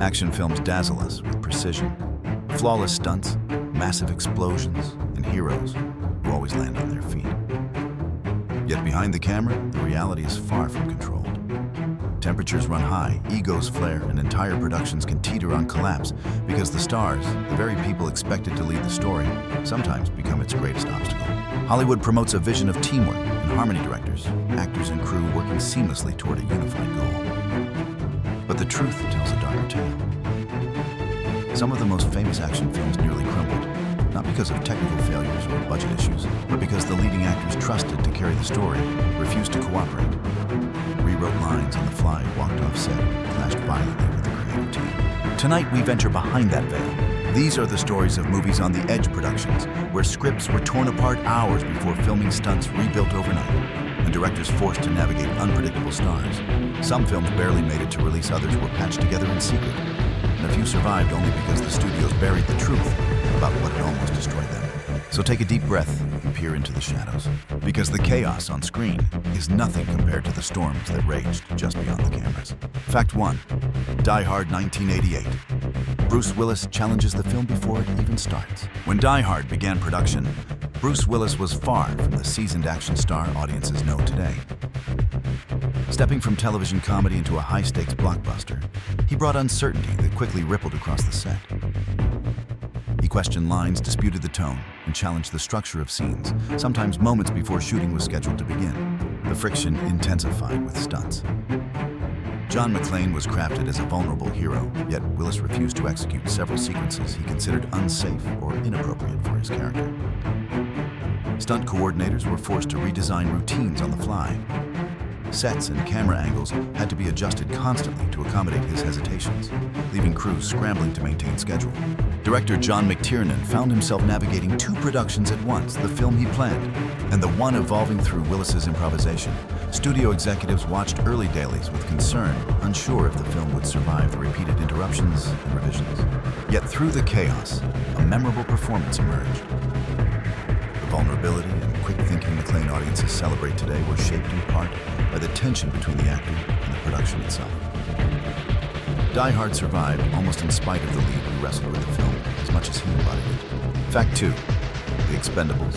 Action films dazzle us with precision, flawless stunts, massive explosions, and heroes who always land on their feet. Yet behind the camera, the reality is far from controlled. Temperatures run high, egos flare, and entire productions can teeter on collapse because the stars, the very people expected to lead the story, sometimes become its greatest obstacle. Hollywood promotes a vision of teamwork and harmony, directors, actors, and crew working seamlessly toward a unified goal. But the truth tells a darker tale. Some of the most famous action films nearly crumbled, not because of technical failures or budget issues, but because the leading actors trusted to carry the story refused to cooperate. Rewrote lines on the fly, walked off set, clashed violently with the creative team. Tonight we venture behind that veil. These are the stories of movies on the edge productions, where scripts were torn apart hours before filming stunts rebuilt overnight, and directors forced to navigate unpredictable stars. Some films barely made it to release, others were patched together in secret, and a few survived only because the studios buried the truth about what had almost destroyed them. So take a deep breath and peer into the shadows, because the chaos on screen is nothing compared to the storms that raged just beyond the cameras. Fact 1. Die Hard 1988. Bruce Willis challenges the film before it even starts. When Die Hard began production, Bruce Willis was far from the seasoned action star audiences know today. Stepping from television comedy into a high-stakes blockbuster, he brought uncertainty that quickly rippled across the set. He questioned lines, disputed the tone, and challenged the structure of scenes, sometimes moments before shooting was scheduled to begin. The friction intensified with stunts. John McClane was crafted as a vulnerable hero, yet Willis refused to execute several sequences he considered unsafe or inappropriate for his character. Stunt coordinators were forced to redesign routines on the fly. Sets and camera angles had to be adjusted constantly to accommodate his hesitations, leaving crews scrambling to maintain schedule. Director John McTiernan found himself navigating two productions at once, the film he planned and the one evolving through Willis's improvisation. Studio executives watched early dailies with concern, unsure if the film would survive the repeated interruptions and revisions. Yet through the chaos, a memorable performance emerged. The vulnerability and quick thinking McClane audiences celebrate today were shaped in part by the tension between the actor and the production itself. Die Hard survived almost in spite of the lead who wrestled with the film as much as he embodied it. Fact 2. The Expendables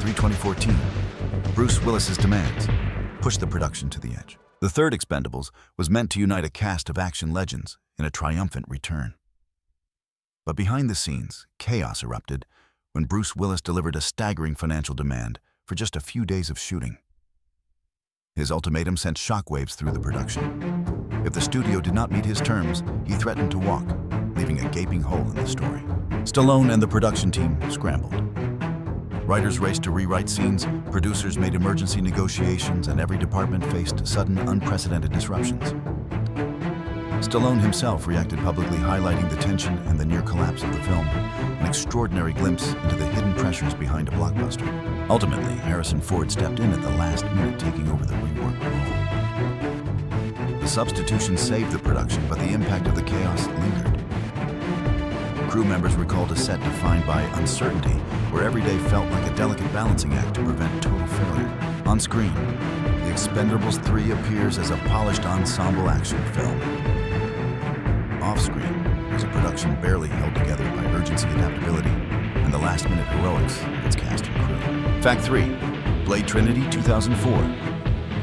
3/2014. Bruce Willis's demands pushed the production to the edge. The third Expendables was meant to unite a cast of action legends in a triumphant return. But behind the scenes, chaos erupted when Bruce Willis delivered a staggering financial demand for just a few days of shooting. His ultimatum sent shockwaves through the production. If the studio did not meet his terms, he threatened to walk, leaving a gaping hole in the story. Stallone and the production team scrambled. Writers raced to rewrite scenes, producers made emergency negotiations, and every department faced sudden, unprecedented disruptions. Stallone himself reacted publicly, highlighting the tension and the near collapse of the film, an extraordinary glimpse into the hidden pressures behind a blockbuster. Ultimately, Harrison Ford stepped in at the last minute, taking over the reworked role. The substitution saved the production, but the impact of the chaos lingered. Crew members recalled a set defined by uncertainty, where every day felt like a delicate balancing act to prevent total failure. On screen, The Expendables 3 appears as a polished ensemble action film. Off-screen was a production barely held together by urgency, adaptability, and the last-minute heroics of its cast and crew. Fact 3. Blade Trinity 2004.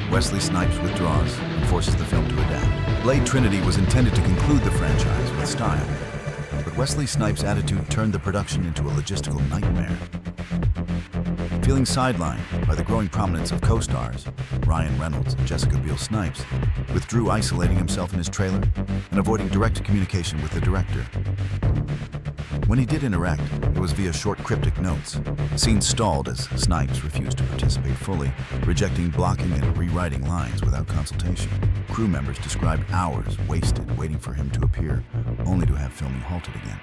Wesley Snipes withdraws and forces the film to adapt. Blade Trinity was intended to conclude the franchise with style, but Wesley Snipes' attitude turned the production into a logistical nightmare. Feeling sidelined by the growing prominence of co-stars, Ryan Reynolds and Jessica Biel Snipes withdrew, isolating himself in his trailer and avoiding direct communication with the director. When he did interact, it was via short cryptic notes. Scenes stalled as Snipes refused to participate fully, rejecting, blocking, and rewriting lines without consultation. Crew members described hours wasted waiting for him to appear, only to have filming halted again.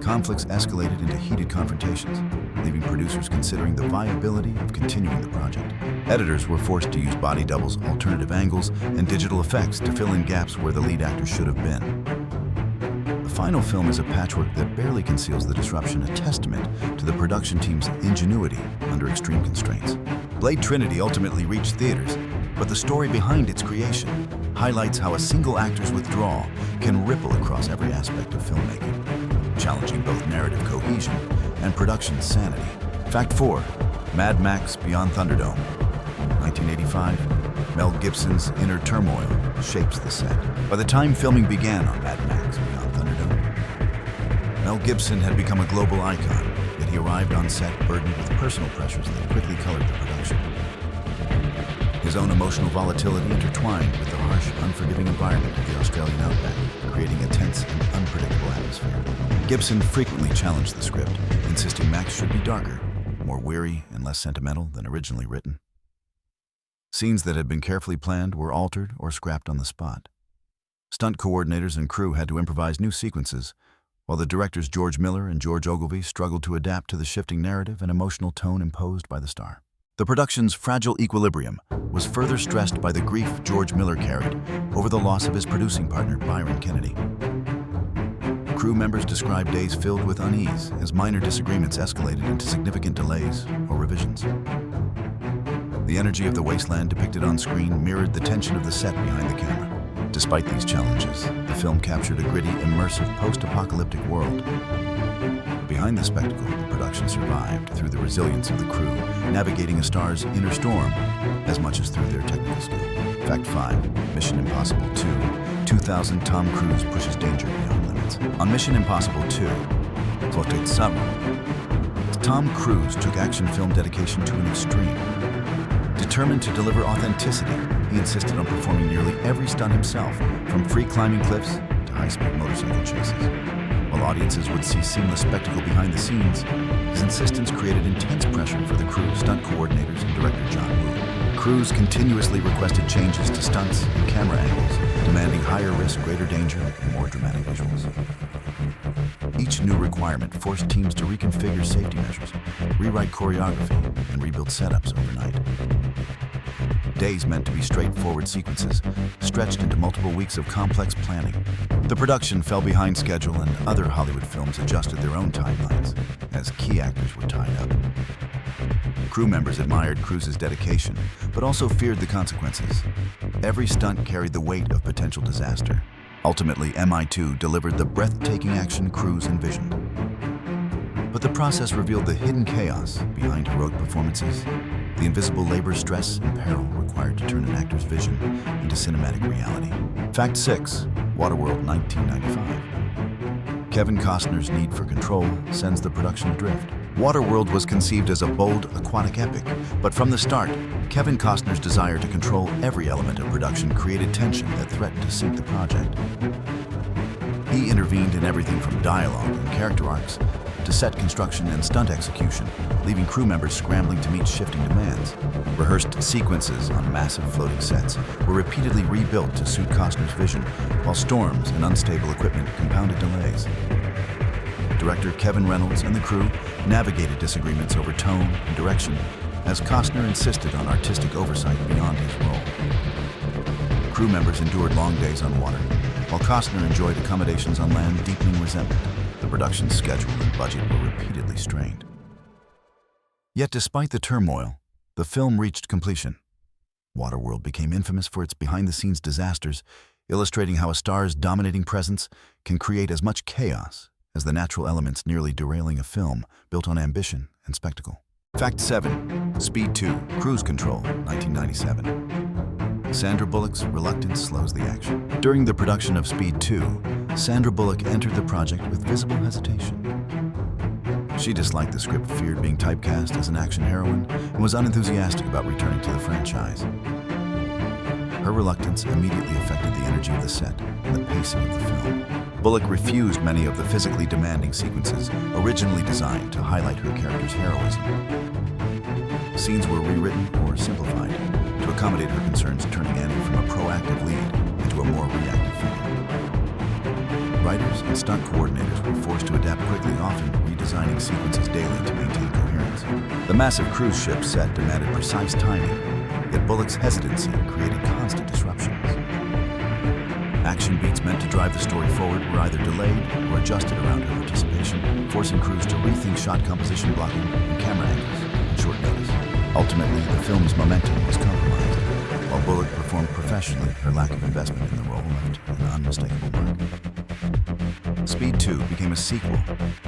Conflicts escalated into heated confrontations, leaving producers considering the viability of continuing the project. Editors were forced to use body doubles, alternative angles, and digital effects to fill in gaps where the lead actor should have been. The final film is a patchwork that barely conceals the disruption, a testament to the production team's ingenuity under extreme constraints. Blade Trinity ultimately reached theaters, but the story behind its creation highlights how a single actor's withdrawal can ripple across every aspect of filmmaking, challenging both narrative cohesion and production sanity. Fact 4. Mad Max Beyond Thunderdome. 1985, Mel Gibson's inner turmoil shapes the set. By the time filming began on Mad Max Beyond Thunderdome, Mel Gibson had become a global icon, yet he arrived on set burdened with personal pressures that quickly colored the production. His own emotional volatility intertwined with the harsh, unforgiving environment of the Australian outback, creating a tense and unpredictable atmosphere. Gibson frequently challenged the script, insisting Max should be darker, more weary and less sentimental than originally written. Scenes that had been carefully planned were altered or scrapped on the spot. Stunt coordinators and crew had to improvise new sequences, while the directors George Miller and George Ogilvy struggled to adapt to the shifting narrative and emotional tone imposed by the star. The production's fragile equilibrium was further stressed by the grief George Miller carried over the loss of his producing partner, Byron Kennedy. Crew members described days filled with unease as minor disagreements escalated into significant delays or revisions. The energy of the wasteland depicted on screen mirrored the tension of the set behind the camera. Despite these challenges, the film captured a gritty, immersive, post-apocalyptic world. Behind the spectacle, the production survived through the resilience of the crew, navigating a star's inner storm as much as through their technical skill. Fact 5. Mission Impossible 2. 2000, Tom Cruise pushes danger beyond limits. On Mission Impossible 2, Imploded, Tom Cruise took action film dedication to an extreme. Determined to deliver authenticity, he insisted on performing nearly every stunt himself, from free climbing cliffs to high-speed motorcycle chases. While audiences would see seamless spectacle behind the scenes, his insistence created intense pressure for the crew, stunt coordinators, and director John Woo. Crews continuously requested changes to stunts and camera angles, demanding higher risk, greater danger, and more dramatic visuals. Each new requirement forced teams to reconfigure safety measures, rewrite choreography, and rebuild setups overnight. Days meant to be straightforward sequences, stretched into multiple weeks of complex planning. The production fell behind schedule, and other Hollywood films adjusted their own timelines as key actors were tied up. Crew members admired Cruise's dedication, but also feared the consequences. Every stunt carried the weight of potential disaster. Ultimately, MI2 delivered the breathtaking action Cruise envisioned. But the process revealed the hidden chaos behind heroic performances, the invisible labor, stress, and peril required to turn an actor's vision into cinematic reality. Fact 6. Waterworld 1995. Kevin Costner's need for control sends the production adrift. Waterworld was conceived as a bold, aquatic epic, but from the start, Kevin Costner's desire to control every element of production created tension that threatened to sink the project. He intervened in everything from dialogue and character arcs to set construction and stunt execution, leaving crew members scrambling to meet shifting demands. Rehearsed sequences on massive floating sets were repeatedly rebuilt to suit Costner's vision, while storms and unstable equipment compounded delays. Director Kevin Reynolds and the crew navigated disagreements over tone and direction as Costner insisted on artistic oversight beyond his role. Crew members endured long days on water, while Costner enjoyed accommodations on land, deepening resentment. The production schedule and budget were repeatedly strained. Yet despite the turmoil, the film reached completion. Waterworld became infamous for its behind-the-scenes disasters, illustrating how a star's dominating presence can create as much chaos as the natural elements nearly derailing a film built on ambition and spectacle. Fact 7. Speed 2. Cruise Control, 1997. Sandra Bullock's reluctance slows the action. During the production of Speed 2, Sandra Bullock entered the project with visible hesitation. She disliked the script, feared being typecast as an action heroine, and was unenthusiastic about returning to the franchise. Her reluctance immediately affected the energy of the set and the pacing of the film. Bullock refused many of the physically demanding sequences originally designed to highlight her character's heroism. Scenes were rewritten or simplified to accommodate her concerns, turning Annie from a proactive lead into a more reactive figure. Writers and stunt coordinators were forced to adapt quickly, often redesigning sequences daily to maintain coherence. The massive cruise ship set demanded precise timing, yet Bullock's hesitancy created constant disruptions. Action beats meant to drive the story forward were either delayed or adjusted around her participation, forcing crews to rethink shot composition, blocking, and camera angles on short notice. Ultimately, the film's momentum was compromised. While Bullock performed professionally, her lack of investment in the role left an unmistakable mark. Speed 2 became a sequel,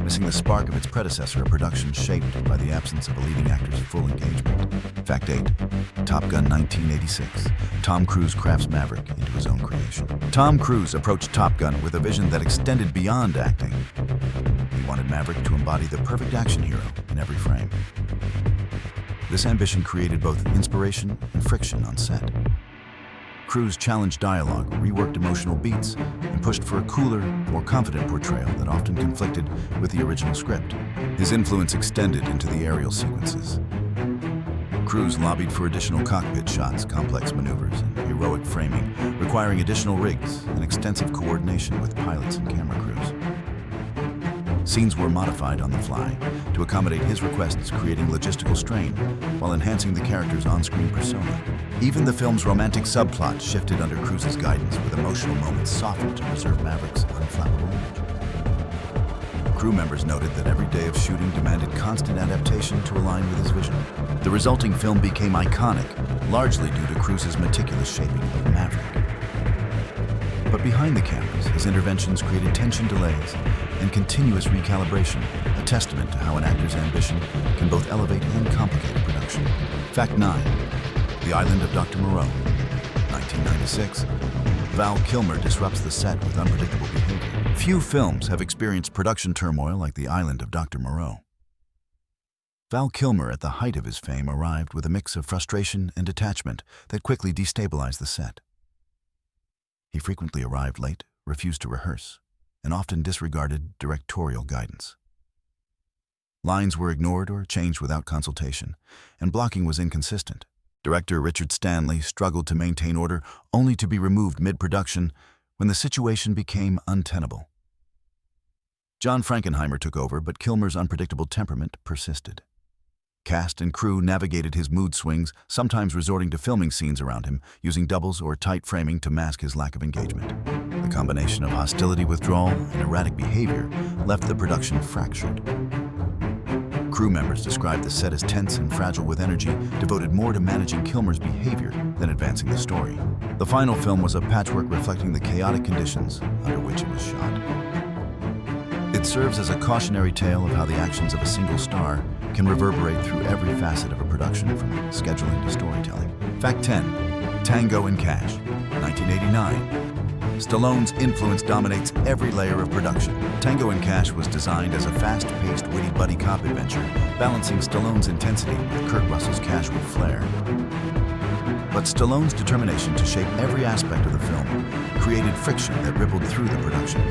missing the spark of its predecessor, a production shaped by the absence of a leading actor's full engagement. Fact 8. Top Gun 1986. Tom Cruise crafts Maverick into his own creation. Tom Cruise approached Top Gun with a vision that extended beyond acting. He wanted Maverick to embody the perfect action hero in every frame. This ambition created both inspiration and friction on set. Cruise challenged dialogue, reworked emotional beats, and pushed for a cooler, more confident portrayal that often conflicted with the original script. His influence extended into the aerial sequences. Cruise lobbied for additional cockpit shots, complex maneuvers, and heroic framing, requiring additional rigs and extensive coordination with pilots and camera crews. Scenes were modified on the fly to accommodate his requests, creating logistical strain while enhancing the character's on-screen persona. Even the film's romantic subplot shifted under Cruise's guidance, with emotional moments softened to preserve Maverick's unflappable image. Crew members noted that every day of shooting demanded constant adaptation to align with his vision. The resulting film became iconic, largely due to Cruise's meticulous shaping of Maverick. But behind the cameras, his interventions created tension delays and continuous recalibration, a testament to how an actor's ambition can both elevate and complicate a production. Fact 9. The Island of Dr. Moreau. 1996. Val Kilmer disrupts the set with unpredictable behavior. Few films have experienced production turmoil like The Island of Dr. Moreau. Val Kilmer, at the height of his fame, arrived with a mix of frustration and detachment that quickly destabilized the set. He frequently arrived late, refused to rehearse, and often disregarded directorial guidance. Lines were ignored or changed without consultation, and blocking was inconsistent. Director Richard Stanley struggled to maintain order, only to be removed mid-production when the situation became untenable. John Frankenheimer took over, but Kilmer's unpredictable temperament persisted. Cast and crew navigated his mood swings, sometimes resorting to filming scenes around him, using doubles or tight framing to mask his lack of engagement. The combination of hostility, withdrawal, and erratic behavior left the production fractured. Crew members described the set as tense and fragile, with energy devoted more to managing Kilmer's behavior than advancing the story. The final film was a patchwork reflecting the chaotic conditions under which it was shot. It serves as a cautionary tale of how the actions of a single star can reverberate through every facet of a production, from scheduling to storytelling. Fact 10. Tango and Cash. 1989. Stallone's influence dominates every layer of production. Tango and Cash was designed as a fast-paced, witty buddy cop adventure, balancing Stallone's intensity with Kurt Russell's casual flair. But Stallone's determination to shape every aspect of the film created friction that rippled through the production.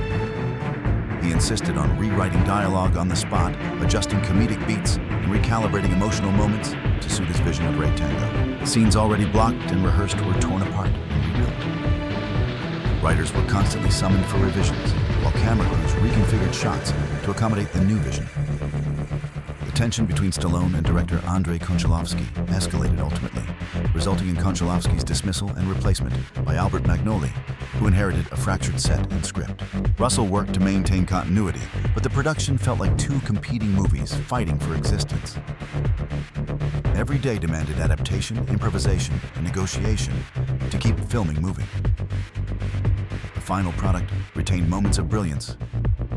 He insisted on rewriting dialogue on the spot, adjusting comedic beats, and recalibrating emotional moments to suit his vision of Ray Tango. Scenes already blocked and rehearsed were torn apart and rebuilt. Writers were constantly summoned for revisions, while camera crews reconfigured shots to accommodate the new vision. The tension between Stallone and director Andrei Konchalovsky escalated ultimately, resulting in Konchalovsky's dismissal and replacement by Albert Magnoli, who inherited a fractured set and script. Russell worked to maintain continuity, but the production felt like two competing movies fighting for existence. Every day demanded adaptation, improvisation, and negotiation to keep filming moving. The final product retained moments of brilliance,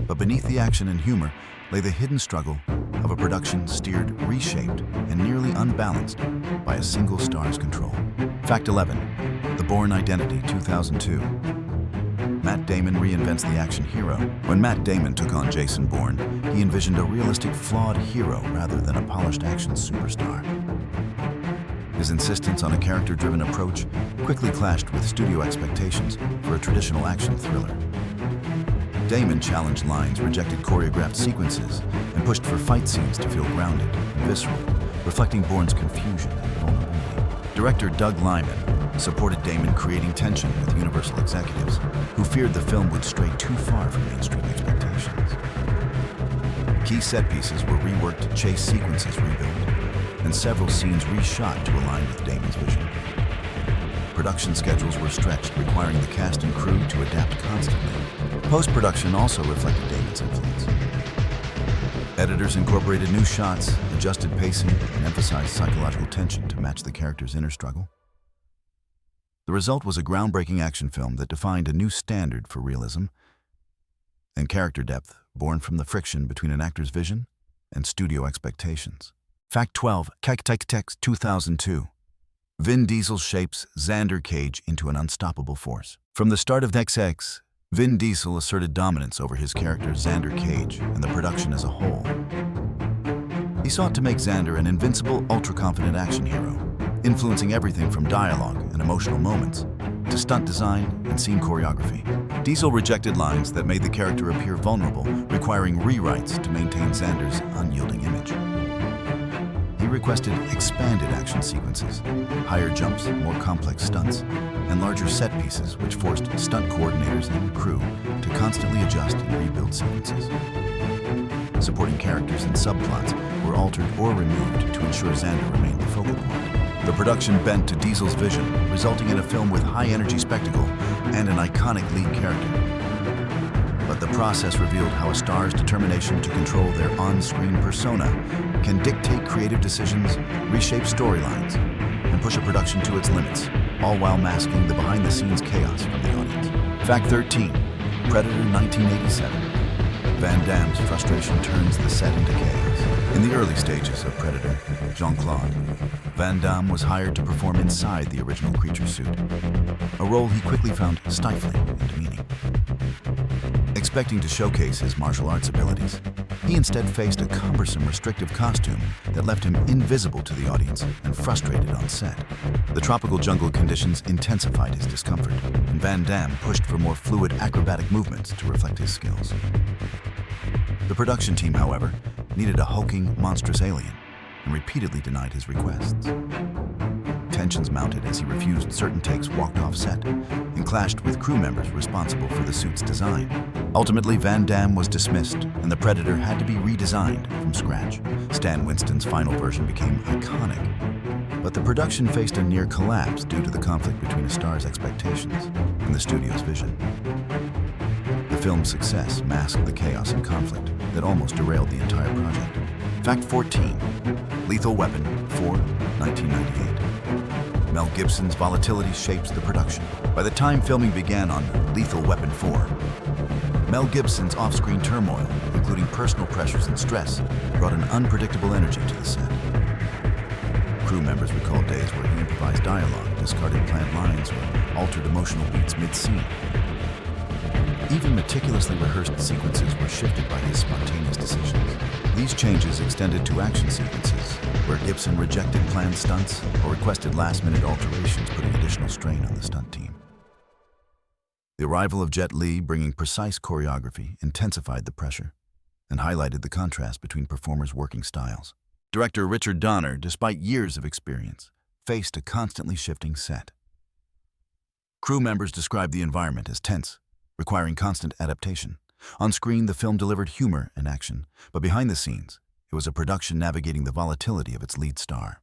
but beneath the action and humor lay the hidden struggle of a production steered, reshaped, and nearly unbalanced by a single star's control. Fact 11. The Bourne Identity, 2002. Matt Damon reinvents the action hero. When Matt Damon took on Jason Bourne, he envisioned a realistic, flawed hero rather than a polished action superstar. His insistence on a character-driven approach quickly clashed with studio expectations for a traditional action thriller. Damon challenged lines, rejected choreographed sequences, and pushed for fight scenes to feel grounded and visceral, reflecting Bourne's confusion and vulnerability. Director Doug Liman supported Damon, creating tension with Universal executives who feared the film would stray too far from mainstream expectations. Key set pieces were reworked, chase sequences rebuilt, and several scenes reshot to align with Damon's vision. Production schedules were stretched, requiring the cast and crew to adapt constantly. Post-production also reflected Damon's influence. Editors incorporated new shots, adjusted pacing, and emphasized psychological tension to match the character's inner struggle. The result was a groundbreaking action film that defined a new standard for realism and character depth born from the friction between an actor's vision and studio expectations. Fact 12. Text 2002. Vin Diesel shapes Xander Cage into an unstoppable force. From the start of XX, Vin Diesel asserted dominance over his character Xander Cage and the production as a whole. He sought to make Xander an invincible, ultra-confident action hero, influencing everything from dialogue and emotional moments to stunt design and scene choreography. Diesel rejected lines that made the character appear vulnerable, requiring rewrites to maintain Xander's unyielding image. He requested expanded action sequences, higher jumps, more complex stunts, and larger set pieces, which forced stunt coordinators and crew to constantly adjust and rebuild sequences. Supporting characters and subplots were altered or removed to ensure Xander remained the focal point. The production bent to Diesel's vision, resulting in a film with high-energy spectacle and an iconic lead character. But the process revealed how a star's determination to control their on-screen persona can dictate creative decisions, reshape storylines, and push a production to its limits, all while masking the behind-the-scenes chaos from the audience. Fact 13. Predator 1987. Van Damme's frustration turns the set into chaos. In the early stages of Predator, Jean-Claude Van Damme was hired to perform inside the original creature suit, a role he quickly found stifling and demeaning. Expecting to showcase his martial arts abilities, he instead faced a cumbersome, restrictive costume that left him invisible to the audience and frustrated on set. The tropical jungle conditions intensified his discomfort, and Van Damme pushed for more fluid, acrobatic movements to reflect his skills. The production team, however, needed a hulking, monstrous alien and repeatedly denied his requests. Tensions mounted as he refused certain takes, walked off set, and clashed with crew members responsible for the suit's design. Ultimately, Van Damme was dismissed, and the Predator had to be redesigned from scratch. Stan Winston's final version became iconic, but the production faced a near collapse due to the conflict between a star's expectations and the studio's vision. The film's success masked the chaos and conflict that almost derailed the entire project. Fact 14. Lethal Weapon 4, 1998. Mel Gibson's volatility shapes the production. By the time filming began on Lethal Weapon 4, Mel Gibson's off-screen turmoil, including personal pressures and stress, brought an unpredictable energy to the set. Crew members recalled days where he improvised dialogue, discarded planned lines, or altered emotional beats mid-scene. Even meticulously rehearsed sequences were shifted by his spontaneous decisions. These changes extended to action sequences, where Gibson rejected planned stunts or requested last-minute alterations, putting additional strain on the stunt team. The arrival of Jet Li, bringing precise choreography, intensified the pressure and highlighted the contrast between performers' working styles. Director Richard Donner, despite years of experience, faced a constantly shifting set. Crew members described the environment as tense, requiring constant adaptation. On screen, the film delivered humor and action, but behind the scenes, it was a production navigating the volatility of its lead star.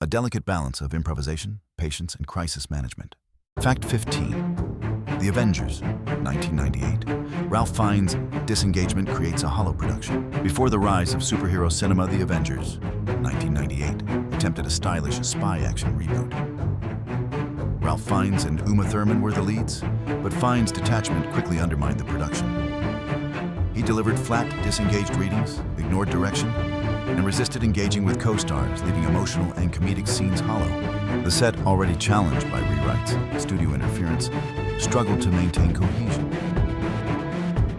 A delicate balance of improvisation, patience, and crisis management. Fact 15. The Avengers, 1998. Ralph Fiennes' disengagement creates a hollow production. Before the rise of superhero cinema, The Avengers, 1998, attempted a stylish spy action reboot. Ralph Fiennes and Uma Thurman were the leads, but Fiennes' detachment quickly undermined the production. He delivered flat, disengaged readings, ignored direction, and resisted engaging with co-stars, leaving emotional and comedic scenes hollow. The set, already challenged by rewrites, studio interference, struggled to maintain cohesion.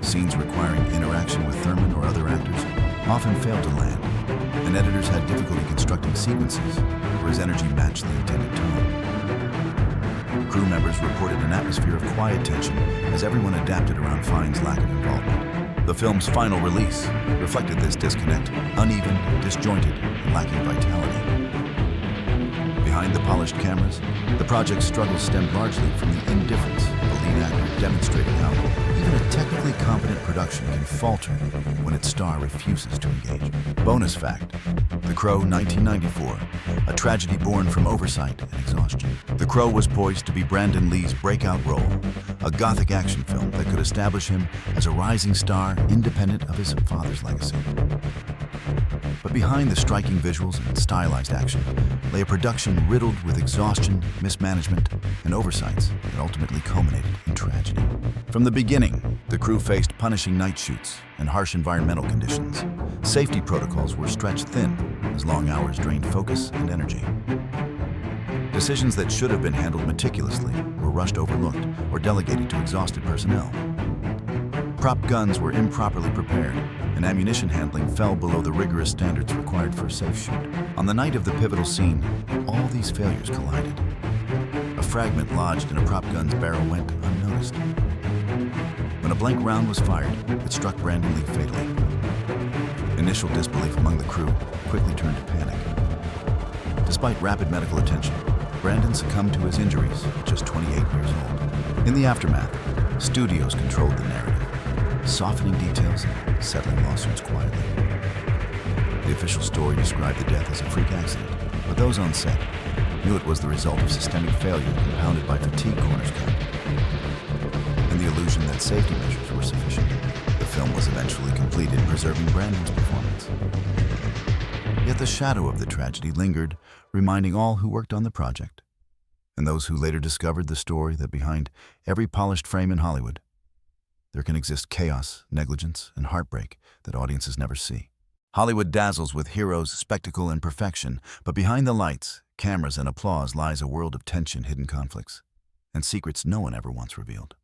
Scenes requiring interaction with Thurman or other actors often failed to land, and editors had difficulty constructing sequences where his energy matched the intended tone. Crew members reported an atmosphere of quiet tension as everyone adapted around Fiennes' lack of involvement. The film's final release reflected this disconnect, uneven, disjointed, and lacking vitality. Behind the polished cameras, the project's struggles stemmed largely from the indifference of a lead actor, demonstrating how even a technically competent production can falter when its star refuses to engage. Bonus fact: The Crow, 1994, a tragedy born from oversight and exhaustion. The Crow was poised to be Brandon Lee's breakout role, a gothic action film that could establish him as a rising star independent of his father's legacy. But behind the striking visuals and stylized action lay a production riddled with exhaustion, mismanagement, and oversights that ultimately culminated in tragedy. From the beginning, the crew faced punishing night shoots and harsh environmental conditions. Safety protocols were stretched thin as long hours drained focus and energy. Decisions that should have been handled meticulously were rushed overlooked or delegated to exhausted personnel. Prop guns were improperly prepared, and ammunition handling fell below the rigorous standards required for a safe shoot. On the night of the pivotal scene, all these failures collided. A fragment lodged in a prop gun's barrel went unnoticed. When a blank round was fired, it struck Brandon Lee fatally. Initial disbelief among the crew quickly turned to panic. Despite rapid medical attention, Brandon succumbed to his injuries at just 28 years old. In the aftermath, studios controlled the narrative, softening details and settling lawsuits quietly. The official story described the death as a freak accident, but those on set knew it was the result of systemic failure compounded by fatigue, corners cut, and the illusion that safety measures were sufficient. The film was eventually completed, preserving Brandon's performance. Yet the shadow of the tragedy lingered, reminding all who worked on the project, and those who later discovered the story that behind every polished frame in Hollywood, there can exist chaos, negligence, and heartbreak that audiences never see. Hollywood dazzles with heroes, spectacle, and perfection, but behind the lights, cameras, and applause lies a world of tension, hidden conflicts, and secrets no one ever once revealed.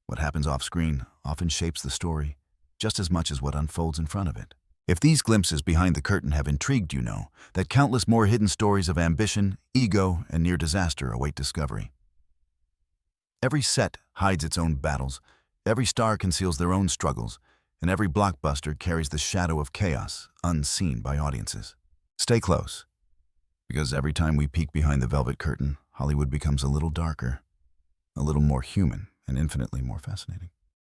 What happens off-screen often shapes the story just as much as what unfolds in front of it. If these glimpses behind the curtain have intrigued you, know that countless more hidden stories of ambition, ego, and near disaster await discovery. Every set hides its own battles, every star conceals their own struggles, and every blockbuster carries the shadow of chaos unseen by audiences. Stay close, because every time we peek behind the velvet curtain, Hollywood becomes a little darker, a little more human, and infinitely more fascinating.